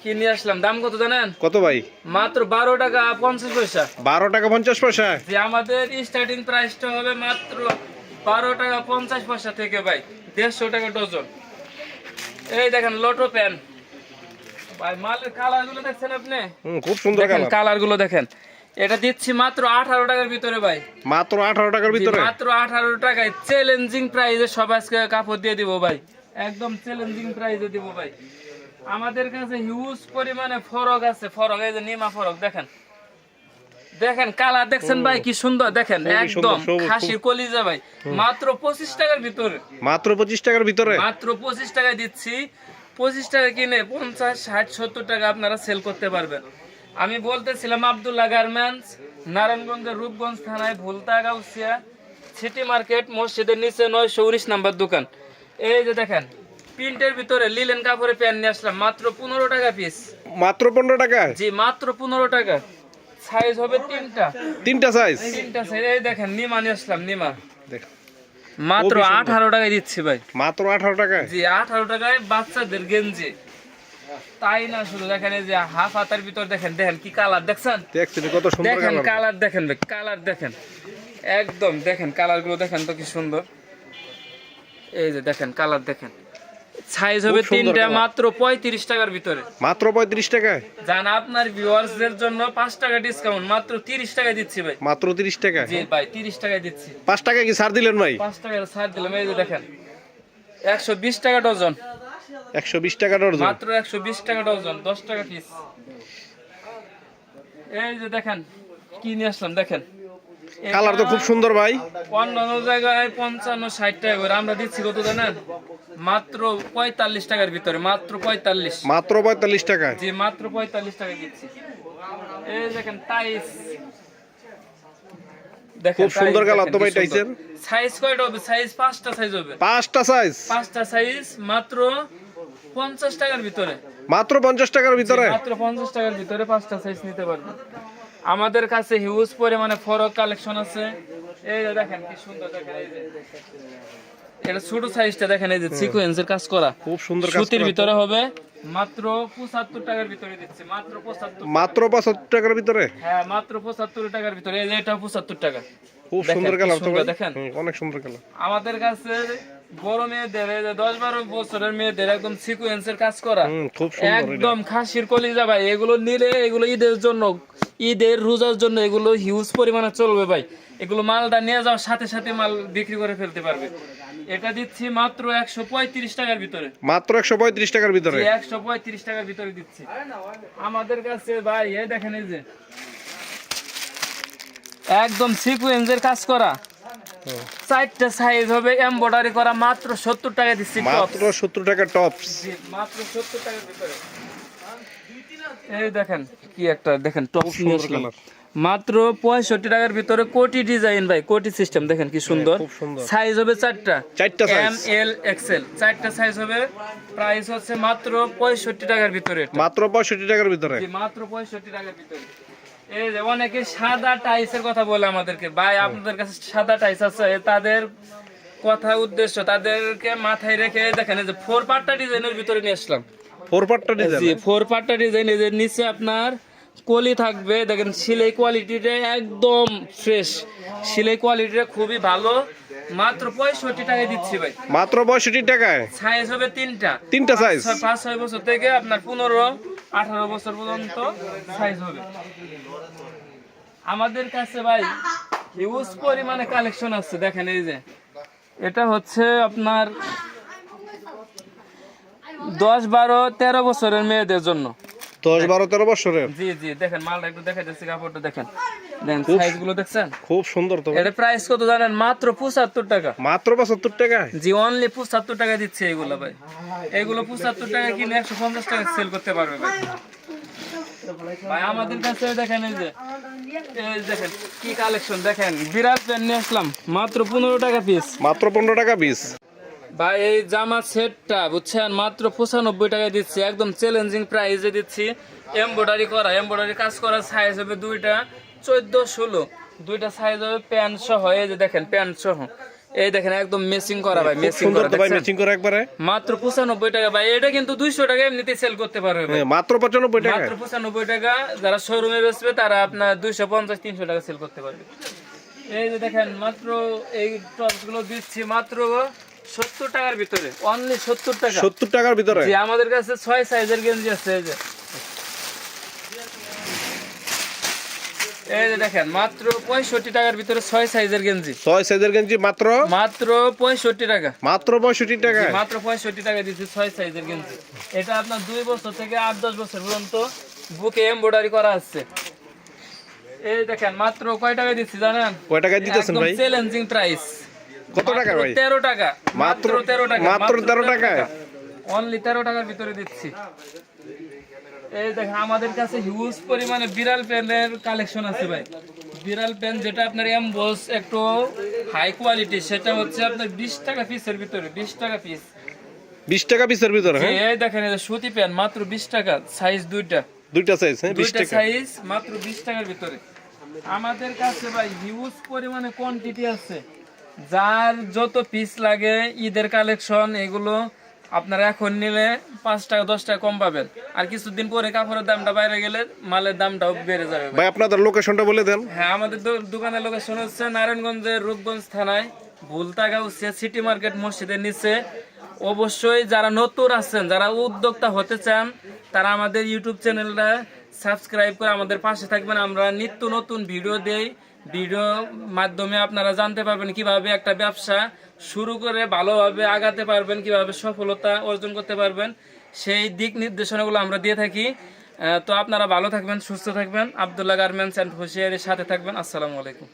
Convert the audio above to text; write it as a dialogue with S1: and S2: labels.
S1: কিনে আসলাম। দাম কত জানেন?
S2: কত ভাই?
S1: মাত্র 12 টাকা 50 পয়সা।
S2: 12 টাকা 50 পয়সা।
S1: যে আমাদের স্টার্টিং প্রাইসটা হবে মাত্র 12 টাকা 50 পয়সা থেকে ভাই 150 টাকা ডজন। এই দেখেন লোটো প্যান ভাই, মালের কালার গুলো দেখছেন আপনি?
S2: খুব সুন্দর কালার।
S1: কালার গুলো দেখেন। এটা দিচ্ছি মাত্র 18 টাকার ভিতরে ভাই।
S2: মাত্র 18 টাকার ভিতরে?
S1: মাত্র 18 টাকায় চ্যালেঞ্জিং প্রাইসে সব আজকে কাপড় দিয়ে দিব ভাই, একদম চ্যালেঞ্জিং প্রাইসে দিব ভাই। আমাদের কাছে হিউজ পরিমাণে ফরক আছে, ফরক এই যে নিমা ফরক দেখেন, দেখেন কালার দেখছেন ভাই কি সুন্দর, দেখেন একদম খাসির কলিজা ভাই। মাত্র 25 টাকার ভিতরে,
S2: মাত্র 25 টাকার ভিতরে,
S1: মাত্র 25 টাকায় দিচ্ছি। 25 টাকা কিনে 50 60 70 টাকা আপনারা সেল করতে পারবেন। আমি বলতেছিলাম আব্দুল্লাহ গার্মেন্টস, নারায়ণগঞ্জের রূপগঞ্জ থানায় ভুলতা গাউসিয়া সিটি মার্কেট মসজিদের নিচে 919 নাম্বার দোকান। এই যে দেখেন প্রিন্টের ভিতরে লিলেন কাপড়ে প্যান্ট নিয়ে আসলাম মাত্র 15 টাকা পিস।
S2: মাত্র 15 টাকা?
S1: জি মাত্র 15 টাকা। সাইজ হবে তিনটা
S2: সাইজ।
S1: এই দেখেন নিমা নিয়ে আসলাম, নিমা
S2: দেখ
S1: মাত্র 18 টাকায় দিচ্ছি ভাই।
S2: মাত্র 18 টাকায়?
S1: জি 18 টাকায় বাচ্চাদের গেঞ্জি। তাই না শুধু দেখেন এই যে হাফ হাতার ভিতর দেখেন, দেখেন কি কালার দেখছেন?
S2: দেখছেন কত সুন্দর
S1: দেখেন
S2: কালার।
S1: কালার দেখেন ভাই, কালার দেখেন একদম, দেখেন কালার গুলো দেখেন তো কি সুন্দর। এই যে দেখেন কালার দেখেন। সাইজ হবে তিনটা, মাত্র 35 টাকার ভিতরে।
S2: মাত্র 35 টাকায়?
S1: জান আপনার ভিউয়ার্সদের জন্য 5 টাকা ডিসকাউন্ট, মাত্র 30 টাকায় দিচ্ছি ভাই।
S2: মাত্র 30 টাকা?
S1: জি ভাই 30 টাকায় দিচ্ছি।
S2: 5 টাকা কি ছাড় দিলেন ভাই?
S1: 5 টাকা ছাড় দিলাম। এই যে দেখেন 120 টাকা ডজন।
S2: 120 টাকা ডজন?
S1: মাত্র 120 টাকা ডজন, 10 টাকা পিস। এই যে দেখেন কি নিয়ে আসলাম, দেখেন
S2: কালার তো খুব সুন্দর ভাই।
S1: অন্যান্য জায়গায় 55 60 টাকা করে, আমরা দিচ্ছি কত জানেন? মাত্র 45 টাকার ভিতরে, মাত্র 45।
S2: মাত্র 45 টাকা?
S1: জি মাত্র 45 টাকা দিচ্ছি। এই দেখেন টাইস, দেখেন
S2: খুব সুন্দর কালার তো ভাই টাইসের।
S1: সাইজ কয়টা হবে? সাইজ 5টা সাইজ হবে।
S2: 5টা সাইজ?
S1: 5টা সাইজ মাত্র 50 টাকার ভিতরে।
S2: মাত্র 50 টাকার ভিতরে?
S1: মাত্র 50 টাকার ভিতরে 5টা সাইজ নিতে পারবেন। আমাদের কাছে হিউজ পরিমাণে ফরক কালেকশন আছে। এই যে দেখেন কি সুন্দর, দেখেন এই যে এটা ছোট সাইজটা দেখেন, এই যে সিকোয়েন্সের কাজ করা,
S2: খুব সুন্দর কাজ
S1: সুতির ভিতরে হবে। মাত্র 75 টাকার ভিতরে দিচ্ছি, মাত্র 75।
S2: মাত্র 75 টাকার ভিতরে?
S1: হ্যাঁ মাত্র 75 টাকার ভিতরে। এই যে এটা 75 টাকা।
S2: খুব সুন্দর কালার তো ভাই,
S1: দেখেন
S2: অনেক সুন্দর কালার।
S1: আমাদের কাছে বড় মেয়েদের 10-12 বছরের মেয়েদের একদম সিকোয়েন্সের কাজ করা,
S2: খুব সুন্দর,
S1: একদম খাসির কলিজা ভাই। এগুলো নিলে এগুলো ঈদের জন্য, ঈদের রোজার জন্য এগুলো হিউজ পরিমাণে চলবে ভাই। এগুলো মালটা নিয়ে যাওয়ার সাথে সাথে মাল বিক্রি করে ফেলতে পারবে। এটা দিচ্ছি মাত্র 135 টাকার ভিতরে।
S2: মাত্র 135 টাকার ভিতরে?
S1: 135 টাকার ভিতরে দিচ্ছি আমাদের কাছে ভাই। এই দেখেন এই যে একদম সিকোয়েন্সের কাজ করা, 4টা সাইজ হবে, এমব্রয়ডারি করা, মাত্র 70 টাকা দিচ্ছি।
S2: মাত্র 70 টাকা টপস?
S1: জি মাত্র 70 টাকার ভিতরে। এই দেখেন কি একটা, দেখেন টপস নিয়ে আসলাম মাত্র 65 টাকার ভিতরে। কোটি ডিজাইন ভাই, কোটি সিস্টেম দেখেন কি সুন্দর। সাইজ হবে 4টা, এম এল এক্সেল, 4টা সাইজ হবে। প্রাইস হচ্ছে মাত্র 65 টাকার ভিতরে।
S2: মাত্র 65 টাকার ভিতরে?
S1: জি মাত্র 65 টাকার ভিতরে। এই যে অনেকে সাদা টাইসের কথা বলে আমাদেরকে, ভাই আপনাদের কাছে সাদা টাইস আছে? তাদের কথা উদ্দেশ্য তাদেরকে মাথায় রেখে দেখেন এই যে 4 পাট্টা ডিজাইনের ভিতরে নিয়ে আসলাম।
S2: 4 পাট্টা ডিজাইন? জি
S1: 4 পাট্টা ডিজাইন। এই যে নিচে আপনার কলি থাকবে, দেখেন সেলাই কোয়ালিটিটা একদম ফ্রেশ, সেলাই কোয়ালিটিটা খুবই ভালো। মাত্র 65 টাকায় দিচ্ছি ভাই।
S2: মাত্র 65 টাকায়?
S1: সাইজ হবে তিনটা,
S2: 3টা সাইজ?
S1: 5-6 বছর থেকে আপনার 15-18 বছর পর্যন্ত সাইজ হবে। আমাদের কাছে ভাই হিউজ পরিমাণে কালেকশন আছে। দেখেন এই যে এটা হচ্ছে আপনার 10-12-13 বছরের মেয়েদের জন্য।
S2: 10-12-13 বছরের?
S1: জি জি দেখেন মালটা একটু দেখাই দিচ্ছি, কাপড়টা দেখেন, দেখেন সাইজগুলো দেখছেন
S2: খুব সুন্দর তো।
S1: এটা প্রাইস কত জানেন? মাত্র 75 টাকা।
S2: মাত্র 75 টাকা?
S1: জি অনলি 75 টাকা দিচ্ছে এগুলো ভাই। এগুলো 75 টাকা কিনে 150 টাকা সেল করতে পারবে ভাই। ভাই আমাদের কাছে দেখেন এই যে দেখেন কি কালেকশন, দেখেন বিরাট প্যান্ট নিয়ে আসলাম মাত্র 15 টাকা পিস।
S2: মাত্র 15 টাকা পিস?
S1: ভাই এই জামা সেটটা বুঝছেন মাত্র 95 টাকায় দিচ্ছি, একদম চ্যালেঞ্জিং প্রাইসে দিচ্ছি। এমব্রয়ডারি করা, এমব্রয়ডারি কাজ করা, সাইজ হবে দুইটা 14-16, দুইটা সাইজ হবে প্যান্ট সহ। এই যে দেখেন প্যান্ট সহ এই দেখেন একদম মেসিং করা ভাই,
S2: খুব
S1: মেসিং
S2: সুন্দর
S1: করা
S2: তো ভাই,
S1: দেখছেন?
S2: ম্যাচিং করে একবারে।
S1: মাত্র 95 টাকা ভাই, এটা কিন্তু 200 টাকা এমনিতে সেল করতে পারবে ভাই।
S2: মাত্র 95 টাকা।
S1: মাত্র 95 টাকা, যারা শোরুমে বেচবে তারা আপনার 250-300 টাকা সেল করতে পারবে। এই যে দেখেন মাত্র এই টপস গুলো দিচ্ছি মাত্র 70 টাকার ভিতরে, অনলি 70 টাকা।
S2: 70 টাকার ভিতরে।
S1: যে আমাদের কাছে 6 সাইজের গেঞ্জি আছে। এই যে দেখেন মাত্র 65 টাকার ভিতরে 6 সাইজের গেঞ্জি।
S2: 6 সাইজের গেঞ্জি মাত্র
S1: 65 টাকা।
S2: মাত্র 65 টাকা।
S1: মাত্র 65 টাকা দিচ্ছি 6 সাইজের গেঞ্জি। এটা আপনার 2 বছর থেকে 8-10 বছর পর্যন্ত বুকে এমব্রয়ডারি করা আছে। এই দেখেন মাত্র কয় টাকা দিচ্ছি জানেন?
S2: কয় টাকা দিতেছেন ভাই?
S1: Challenging price.
S2: কত টাকা ভাই?
S1: 13 টাকা।
S2: মাত্র
S1: 13 টাকা।
S2: মাত্র 13 টাকা।
S1: অনলি 13 টাকার ভিতরে দিচ্ছি। এই দেখেন আমাদের কাছে হিউজ পরিমাণে বিড়াল প্যান্টের কালেকশন আছে ভাই। বিড়াল প্যান্ট যেটা আপনার এমবস একটু হাই কোয়ালিটি, সেটা হচ্ছে আপনার 20 টাকা পিসের ভিতরে, 20 টাকা পিস।
S2: 20 টাকা পিসের ভিতরে। হ্যাঁ,
S1: এই দেখেন এই যে সুতি প্যান্ট মাত্র 20 টাকা, সাইজ দুইটা
S2: সাইজ। হ্যাঁ, 20
S1: দুইটা
S2: টাকা।
S1: সাইজ মাত্র 20 টাকার ভিতরে। আমাদের কাছে ভাই হিউজ পরিমাণে কোয়ান্টিটি আছে, যার যত পিস লাগে ঈদের কালেকশন এগুলো আপনারা এখন নিলে 5 টাকা 10 টাকা কম পাবেন। আর কিছুদিন পরে কাপড়ের দামটা বাইরে গেলে মালের দামটাও বেড়ে যাবে ভাই।
S2: ভাই আপনাদের লোকেশনটা বলে দেন।
S1: হ্যাঁ, আমাদের দোকানের লোকেশন হচ্ছে নারায়ণগঞ্জের রূপগঞ্জ থানায় ভুলতাগাউসিয়া সিটি মার্কেট মসজিদের নিচে। অবশ্যই যারা নতুন আছেন, যারা উদ্যোক্তা হতে চান, তারা আমাদের ইউটিউব চ্যানেলটা সাবস্ক্রাইব করে আমাদের পাশে থাকবেন। আমরা নিত্য নতুন ভিডিও দেই, ভিডিও মাধ্যমে আপনারা জানতে পারবেন কিভাবে একটা ব্যবসা শুরু করে ভালোভাবে আগাতে পারবেন, কিভাবে সফলতা অর্জন করতে পারবেন, সেই দিক নির্দেশনাগুলো আমরা দিয়ে থাকি। তো আপনারা ভালো থাকবেন, সুস্থ থাকবেন। আব্দুল্লাহ গার্মেন্টস অ্যান্ড হোশিয়ারির সাথে থাকবেন। আসসালামু আলাইকুম।